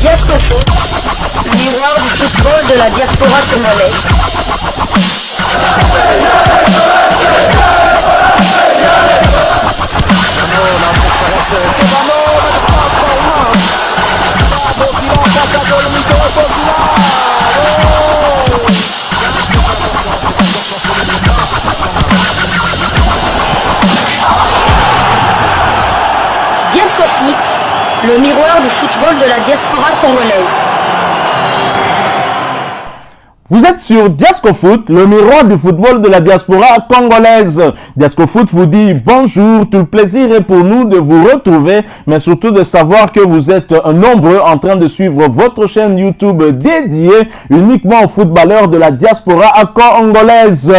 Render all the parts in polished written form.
Diasco Foot, miroir du football de la diaspora congolaise. Diasco Foot, le miroir du football de la diaspora congolaise. Vous êtes sur Diasco Foot, le miroir du football de la diaspora congolaise. Diasco Foot vous dit bonjour, tout le plaisir est pour nous de vous retrouver, mais surtout de savoir que vous êtes nombreux en train de suivre votre chaîne YouTube dédiée uniquement aux footballeurs de la diaspora congolaise.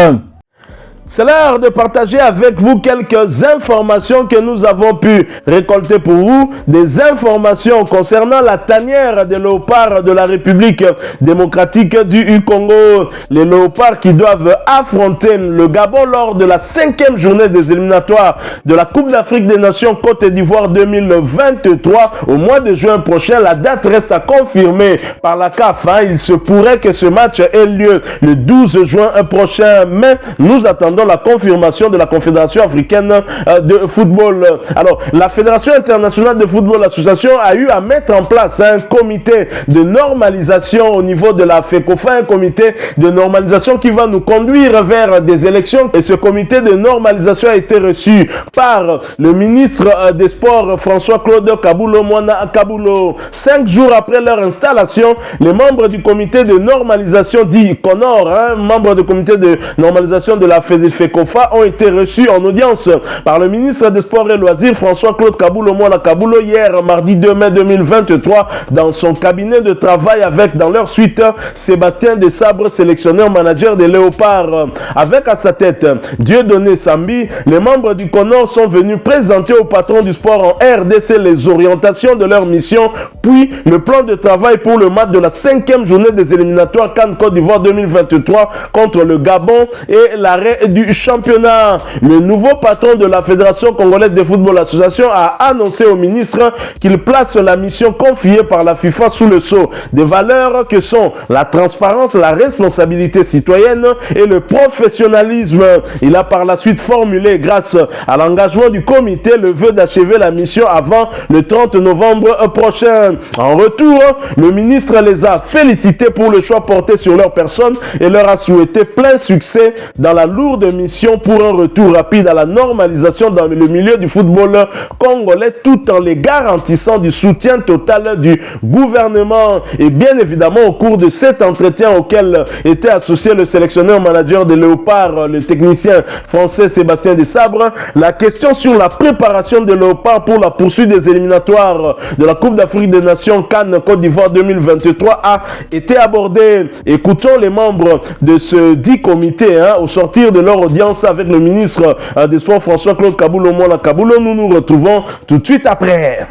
C'est l'heure de partager avec vous quelques informations que nous avons pu récolter pour vous. Des informations concernant la tanière des léopards de la République démocratique du Congo. Les léopards qui doivent affronter le Gabon lors de la 5e journée des éliminatoires de la Coupe d'Afrique des Nations Côte d'Ivoire 2023 au mois de juin prochain. La date reste à confirmer par la CAF. Il se pourrait que ce match ait lieu le 12 juin prochain, mais nous attendons la confirmation de la Confédération africaine de football. Alors, la Fédération internationale de football association a eu à mettre en place un comité de normalisation au niveau de la FECOFA, un comité de normalisation qui va nous conduire vers des élections. Et ce comité de normalisation a été reçu par le ministre des Sports, François-Claude Kaboulo-Moana Kaboulo. 5 jours après leur installation, les membres du comité de normalisation dit CONOR, membres du comité de normalisation de la FECOFA ont été reçus en audience par le ministre des Sports et Loisirs François-Claude Kaboulo-Moana Kaboulo hier mardi 2 mai 2023 dans son cabinet de travail avec dans leur suite Sébastien Desabre, sélectionneur manager des Léopards. Avec à sa tête Dieudonné Sambi, les membres du CONOR sont venus présenter au patron du sport en RDC les orientations de leur mission puis le plan de travail pour le match de la 5e journée des éliminatoires CAN Côte d'Ivoire 2023 contre le Gabon et l'arrêt du championnat. Le nouveau patron de la Fédération congolaise de football association a annoncé au ministre qu'il place la mission confiée par la FIFA sous le sceau des valeurs que sont la transparence, la responsabilité citoyenne et le professionnalisme. Il a par la suite formulé, grâce à l'engagement du comité, le vœu d'achever la mission avant le 30 novembre prochain. En retour, le ministre les a félicités pour le choix porté sur leur personne et leur a souhaité plein succès dans la lourde mission pour un retour rapide à la normalisation dans le milieu du football congolais tout en les garantissant du soutien total du gouvernement. Et bien évidemment, au cours de cet entretien auquel était associé le sélectionneur manager des Léopards, le technicien français Sébastien Desabre, la question sur la préparation des Léopards pour la poursuite des éliminatoires de la Coupe d'Afrique des Nations CAN Côte d'Ivoire 2023 a été abordée. Écoutons les membres de ce dit comité au sortir de leur audience avec le ministre des Sports François-Claude Kaboulo-Moana Kaboulo. Nous nous retrouvons tout de suite après.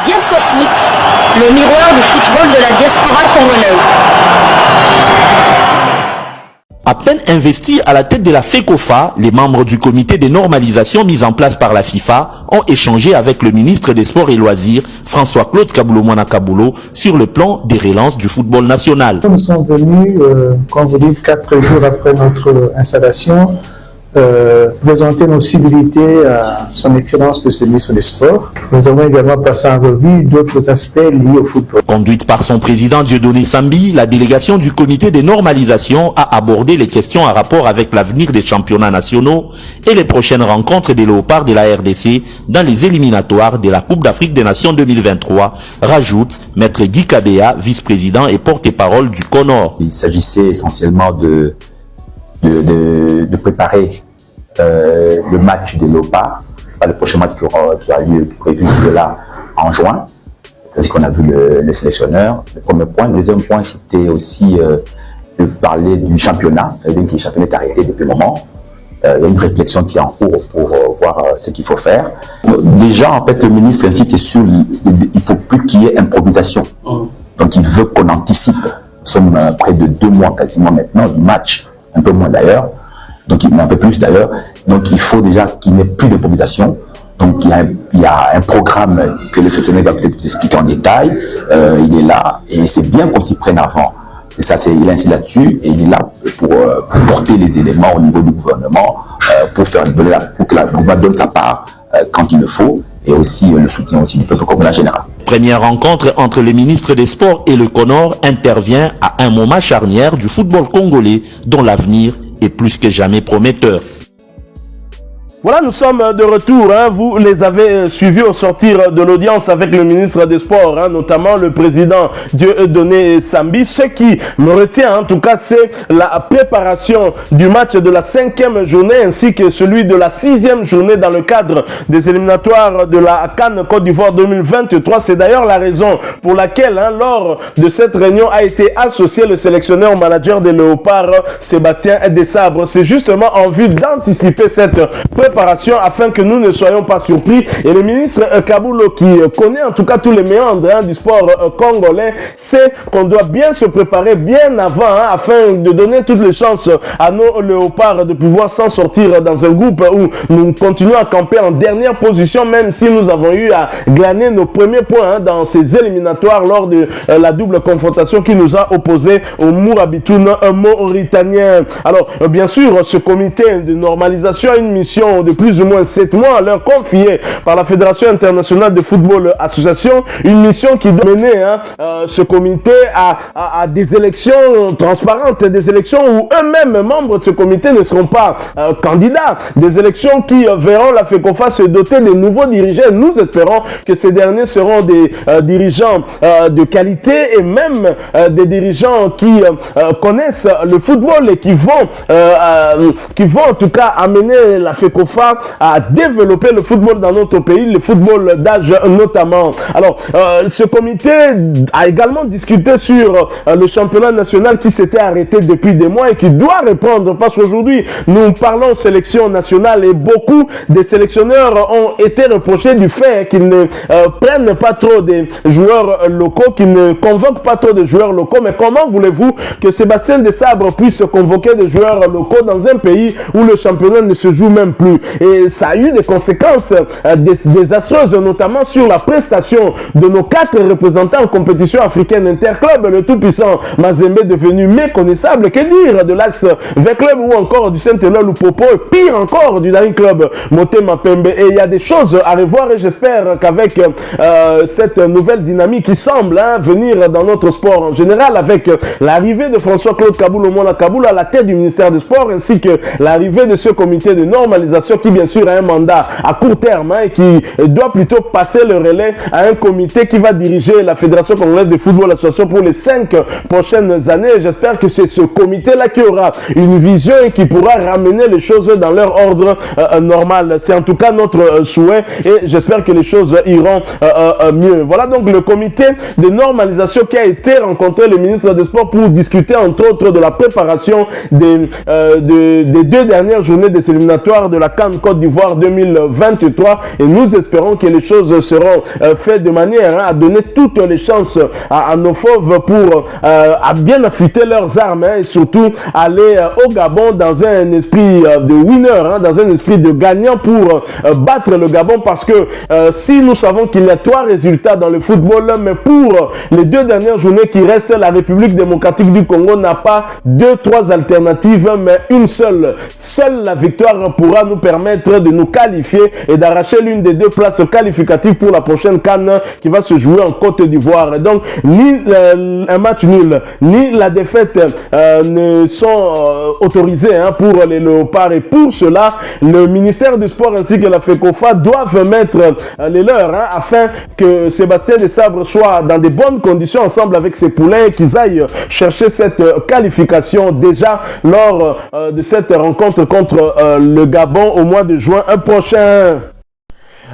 Diasco Foot, le miroir du football de la diaspora congolaise. À peine investis à la tête de la FECOFA, les membres du comité de normalisation mis en place par la FIFA ont échangé avec le ministre des Sports et Loisirs, François-Claude Kaboulo-Moana Kaboulo, sur le plan des relances du football national. Nous sommes venus, comme vous dites, 4 jours après notre installation, présenter nos civilités à son excellence le ministre des Sports. Nous avons également passé en revue d'autres aspects liés au football. Conduite par son président Dieudonné Sambi, la délégation du comité de normalisation a abordé les questions en rapport avec l'avenir des championnats nationaux et les prochaines rencontres des Léopards de la RDC dans les éliminatoires de la Coupe d'Afrique des Nations 2023, rajoute Maître Guy Kabea, vice-président et porte-parole du CONOR. Il s'agissait essentiellement de préparer le match des Léopards, le prochain match qui a lieu prévu jusque-là en juin. C'est-à-dire qu'on a vu le sélectionneur. Le premier point. Le deuxième point, c'était aussi de parler du championnat. C'est-à-dire que le championnat est arrêté depuis un moment. Il y a une réflexion qui est en cours pour voir ce qu'il faut faire. Déjà, en fait, le ministre insiste sur il ne faut plus qu'il y ait improvisation. Donc, il veut qu'on anticipe. Nous sommes près de 2 mois quasiment maintenant du match, un peu moins d'ailleurs. Donc, un peu plus d'ailleurs. Donc, il faut déjà qu'il n'y ait plus d'improvisation. Donc il y a un programme que le sélectionneur va peut-être vous expliquer en détail. Il est là et c'est bien qu'on s'y prenne avant. Et ça, il insiste là-dessus et il est là pour porter les éléments au niveau du gouvernement, pour que la gouvernement donne sa part quand il le faut, et aussi le soutien aussi du peuple congolais en général. Première rencontre entre les ministres des Sports et le CONOR intervient à un moment charnière du football congolais dont l'avenir est plus que jamais prometteur. Voilà, nous sommes de retour. Vous les avez suivis au sortir de l'audience avec le ministre des Sports, notamment le président Dieudonné Sambi. Ce qui me retient, en tout cas, c'est la préparation du match de la 5e journée ainsi que celui de la 6e journée dans le cadre des éliminatoires de la CAN Côte d'Ivoire 2023. C'est d'ailleurs la raison pour laquelle, lors de cette réunion, a été associé le sélectionneur manager des Léopards, Sébastien Desabre. C'est justement en vue d'anticiper cette préparation afin que nous ne soyons pas surpris. Et le ministre Kaboulo, qui connaît en tout cas tous les méandres du sport congolais, sait qu'on doit bien se préparer bien avant afin de donner toutes les chances à nos Léopards de pouvoir s'en sortir dans un groupe où nous continuons à camper en dernière position, même si nous avons eu à glaner nos premiers points dans ces éliminatoires lors de la double confrontation qui nous a opposé au Mourabitoun mauritanien. Alors bien sûr, ce comité de normalisation a une mission de plus ou moins 7 mois, leur confiée par la Fédération internationale de football association, une mission qui doit mener ce comité à des élections transparentes, des élections où eux-mêmes, membres de ce comité, ne seront pas candidats, des élections qui verront la FECOFA se doter de nouveaux dirigeants. Nous espérons que ces derniers seront des dirigeants de qualité et même des dirigeants qui connaissent le football et qui vont en tout cas amener la FECOFA à développer le football dans notre pays, le football d'âge notamment. Alors, ce comité a également discuté sur le championnat national qui s'était arrêté depuis des mois et qui doit répondre, parce qu'aujourd'hui, nous parlons sélection nationale et beaucoup des sélectionneurs ont été reprochés du fait qu'ils ne prennent pas trop des joueurs locaux, qu'ils ne convoquent pas trop de joueurs locaux. Mais comment voulez-vous que Sébastien Desabre puisse convoquer des joueurs locaux dans un pays où le championnat ne se joue même plus? Et ça a eu des conséquences désastreuses, notamment sur la prestation de nos 4 représentants en compétition africaine interclub. Le tout-puissant Mazembe devenu méconnaissable. Que dire de l'AS V-Club ou encore du Saint-Éloi Lupopo et pire encore du Daring Club Motema Pembe. Et il y a des choses à revoir et j'espère qu'avec cette nouvelle dynamique qui semble venir dans notre sport en général, avec l'arrivée de François-Claude Kaboulo Mona Kaboulo à la tête du ministère des Sports ainsi que l'arrivée de ce comité de normalisation qui bien sûr a un mandat à court terme et qui doit plutôt passer le relais à un comité qui va diriger la Fédération congolaise de football association pour les 5 prochaines années. J'espère que c'est ce comité-là qui aura une vision et qui pourra ramener les choses dans leur ordre normal. C'est en tout cas notre souhait et j'espère que les choses iront mieux. Voilà donc le comité de normalisation qui a été rencontré le ministre des Sports pour discuter entre autres de la préparation des 2 dernières journées des éliminatoires de la CAN Côte d'Ivoire 2023 et nous espérons que les choses seront faites de manière à donner toutes les chances à nos fauves pour à bien affûter leurs armes et surtout aller au Gabon dans un esprit de winner, dans un esprit de gagnant pour battre le Gabon, parce que si nous savons qu'il y a 3 résultats dans le football, mais pour les 2 dernières journées qui restent, la République démocratique du Congo n'a pas 2-3 alternatives mais une seule. Seule la victoire pourra nous permettre de nous qualifier et d'arracher l'une des 2 places qualificatives pour la prochaine CAN qui va se jouer en Côte d'Ivoire. Et donc, ni un match nul, ni la défaite ne sont autorisés pour les Léopards. Et pour cela, le ministère du Sport ainsi que la FECOFA doivent mettre les leurs afin que Sébastien Desabre soit dans de bonnes conditions ensemble avec ses poulains et qu'ils aillent chercher cette qualification déjà lors de cette rencontre contre le Gabon au mois de juin prochain.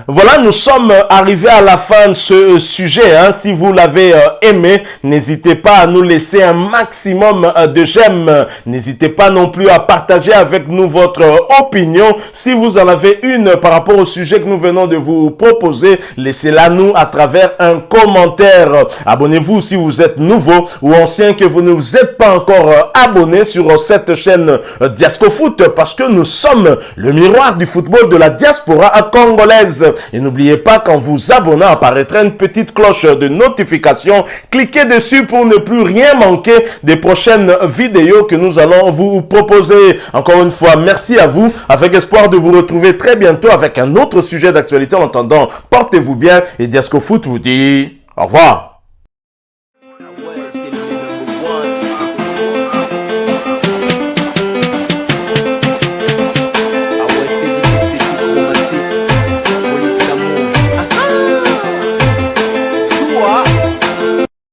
Voilà, nous sommes arrivés à la fin de ce sujet. Si vous l'avez aimé, n'hésitez pas à nous laisser un maximum de j'aime. N'hésitez pas non plus à partager avec nous votre opinion. Si vous en avez une par rapport au sujet que nous venons de vous proposer, laissez-la nous à travers un commentaire. Abonnez-vous si vous êtes nouveau ou ancien que vous ne vous êtes pas encore abonné sur cette chaîne Diasco Foot, parce que nous sommes le miroir du football de la diaspora congolaise. congolaise. Et n'oubliez pas qu'en vous abonnant apparaîtra une petite cloche de notification. Cliquez dessus pour ne plus rien manquer des prochaines vidéos que nous allons vous proposer. Encore une fois, merci à vous, avec espoir de vous retrouver très bientôt avec un autre sujet d'actualité. En attendant, portez-vous bien et Diasco Foot vous dit au revoir.